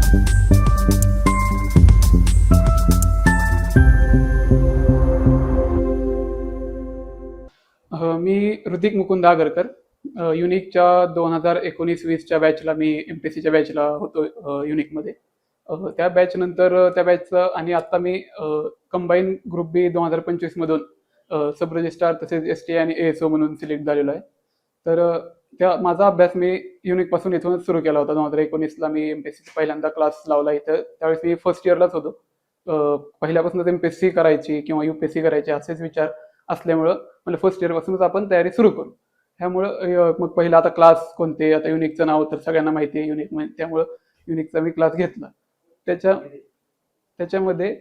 मी ऋतिक मुकुंद आगरकर. युनिकच्या 2019-20च्या बॅचला मी MPSCच्या बॅचला होतो युनिकमध्ये. त्या बॅच नंतर त्या बॅचचं आणि आता मी कंबाईन ग्रुप बी 2025 मधून सब रजिस्ट्रार तसेच STA आणि ASO म्हणून सिलेक्ट झालेलो आहे. तर त्या माझा अभ्यास मी युनिक पासून इथूनच सुरू केला होता. 2019ला मी MPSCचा पहिल्यांदा क्लास लावला इथं. त्यावेळेस मी फर्स्ट इयरलाच होतो. पहिल्यापासूनच MPSC करायची किंवा UPSC करायची असेच विचार असल्यामुळं मला फर्स्ट इयर पासूनच आपण तयारी सुरू करू. त्यामुळं मग पहिला आता क्लास कोणते, आता युनिकचं नाव तर सगळ्यांना माहिती आहे युनिक, त्यामुळं युनिकचा मी क्लास घेतला. त्याच्यामध्ये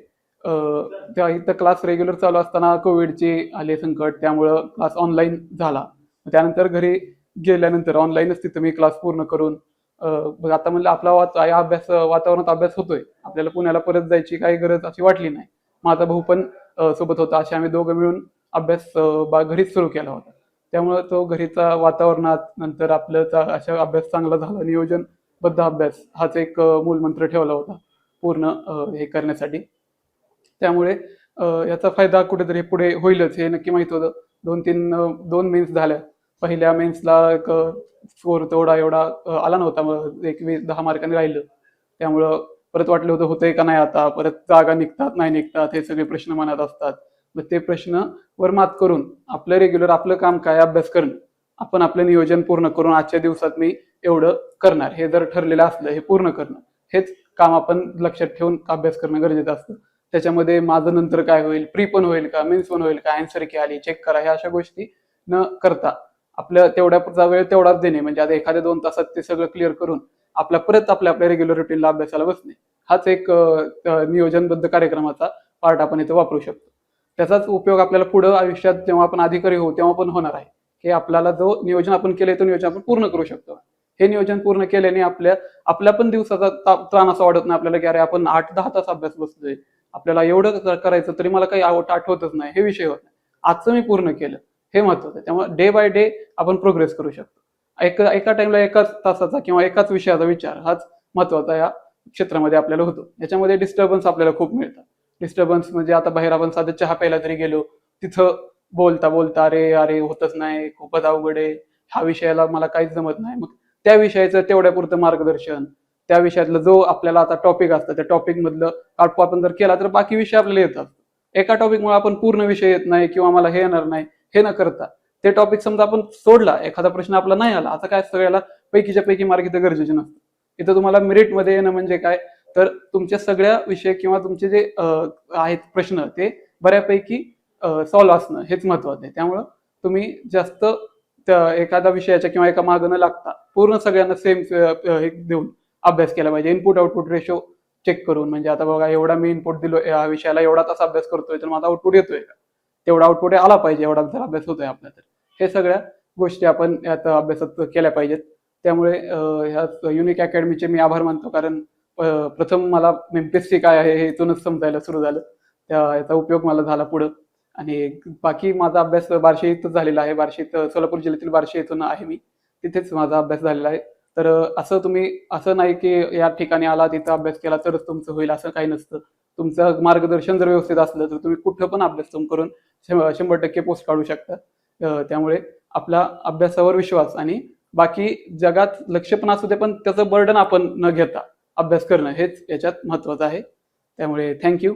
त्या इथं क्लास रेग्युलर चालू असताना कोविडची आले संकट, त्यामुळं क्लास ऑनलाईन झाला. त्यानंतर घरी गेल्यानंतर ऑनलाईनच तिथं मी क्लास पूर्ण करून आता म्हणलं आपला या वातावरणात अभ्यास होतोय, आपल्याला पुण्याला परत जायची काही गरज अशी वाटली नाही. माझा भाऊ पण सोबत होता. असे आम्ही दोघं मिळून अभ्यास घरीच सुरू केला होता. त्यामुळे तो घरीचा वातावरणात नंतर आपलं अशा अभ्यास चांगला झाला. नियोजनबद्ध अभ्यास हाच एक मूलमंत्र ठेवला होता पूर्ण हे करण्यासाठी. त्यामुळे याचा फायदा कुठेतरी पुढे होईलच हे नक्की माहित होतं. दोन मेन्स झाल्या. पहिल्या मेन्सला एक स्कोर तेवढा एवढा आला नव्हता, मग 10 मार्कांनी राहिलं. त्यामुळं परत वाटलं होतंय का नाही, आता परत जागा निघतात नाही निघतात हे सगळे प्रश्न मनात असतात. मग ते प्रश्न वर मात करून आपलं रेग्युलर आपलं काम काय, अभ्यास करणं, आपण आपलं नियोजन पूर्ण करून आजच्या दिवसात मी एवढं करणार हे जर ठरलेलं असलं, हे पूर्ण करणं हेच काम आपण लक्षात ठेवून अभ्यास करणं गरजेचं असतं. त्याच्यामध्ये माझं नंतर काय होईल, प्री पण होईल का, मेन्स पण होईल का, आन्सर की आली चेक करा, ह्या अशा गोष्टी न करता आपल्या तेवढ्याचा वेळ तेवढाच देणे, म्हणजे आता एखाद्या 2 तासात ते सगळं क्लिअर करून परत आपल्या रेग्युलर रुटीनला अभ्यासाला बसणे, हाच एक नियोजनबद्ध कार्यक्रमाचा पार्ट आपण इथं वापरू शकतो. त्याचाच उपयोग आपल्याला पुढे आयुष्यात जेव्हा आपण अधिकारी होऊ तेव्हा पण होणार आहे, की आपल्याला जो नियोजन आपण केलंय तो नियोजन आपण पूर्ण करू शकतो. हे नियोजन पूर्ण केल्याने आपल्या पण दिवसाचा त्राण असा वाटत नाही आपल्याला, की अरे आपण 8-10 तास अभ्यास बसतोय, आपल्याला एवढं करायचं तरी मला काही आठवतच नाही, हे विषय होत नाही. आजचं मी पूर्ण केलं हे महत्वाचं आहे. त्यामुळे डे बाय डे आपण प्रोग्रेस करू शकतो. एका टाइमला एकाच तासाचा किंवा एकाच विषयाचा विचार हाच महत्वाचा या क्षेत्रामध्ये आपल्याला होतो. याच्यामध्ये डिस्टर्बन्स आपल्याला खूप मिळतात. डिस्टर्बन्स म्हणजे आता बाहेर आपण साधं चहा प्यायला जरी गेलो, तिथं बोलता बोलता अरे अरे होतच नाही, खूपच अवघड आहे, ह्या विषयाला मला काहीच जमत नाही. मग त्या विषयाचं तेवढ्या पुरतं मार्गदर्शन, त्या विषयातलं जो आपल्याला आता टॉपिक असतं त्या टॉपिक मधलं आपण जर केला तर बाकी विषय आपल्याला येतात. एका टॉपिकमुळे आपण पूर्ण विषय येत नाही किंवा मला हे येणार नाही हे न करता ते टॉपिक समजा आपण सोडला, एखादा प्रश्न आपला नाही आला, आता काय सगळ्याला पैकीच्या पैकी मार्क इथं गरजेचे नसतं. इथं तुम्हाला मेरिटमध्ये येणं म्हणजे काय, तर तुमच्या सगळ्या विषय किंवा तुमचे जे आहेत प्रश्न ते बऱ्यापैकी सॉल्व्ह असणं हेच महत्वाचं आहे. त्यामुळं तुम्ही जास्त एखाद्या विषयाच्या किंवा एका मागं न लागता पूर्ण सगळ्यांना सेम हे देऊन अभ्यास केला पाहिजे. इनपुट आउटपुट रेशो चेक करून, म्हणजे आता बघा एवढा मी इनपुट दिलो या विषयाला, एवढा तास अभ्यास करतोय, तर माझा आउटपुट येतोय का, तेवढा आउटपुट आला पाहिजे, एवढा जर अभ्यास होतोय आपला तर. हे सगळ्या गोष्टी आपण यात अभ्यासात केल्या पाहिजेत. त्यामुळे ह्या युनिक अकॅडमीचे मी आभार मानतो, कारण प्रथम मला MPSC काय आहे हे इथूनच समजायला सुरू झालं. याचा उपयोग मला झाला पुढं. आणि बाकी माझा अभ्यास बार्शी इथंच झालेला आहे. बार्शीत, सोलापूर जिल्ह्यातील बार्शी इथून आहे मी, तिथेच माझा अभ्यास झालेला आहे. तर असं नाही की या ठिकाणी आला तिथं अभ्यास केला तरच तुमचं होईल, असं काही नसतं. तुमचं मार्गदर्शन जर व्यवस्थित असलं तर तुम्ही कुठं पण अभ्यास करून 100% पोस्ट काढू शकता. त्यामुळे आपला अभ्यासावर विश्वास आणि बाकी जगात लक्ष पण असू दे, पण त्याचं बर्डन आपण न घेता अभ्यास करणं हेच याच्यात महत्वाचं आहे. त्यामुळे थँक्यू.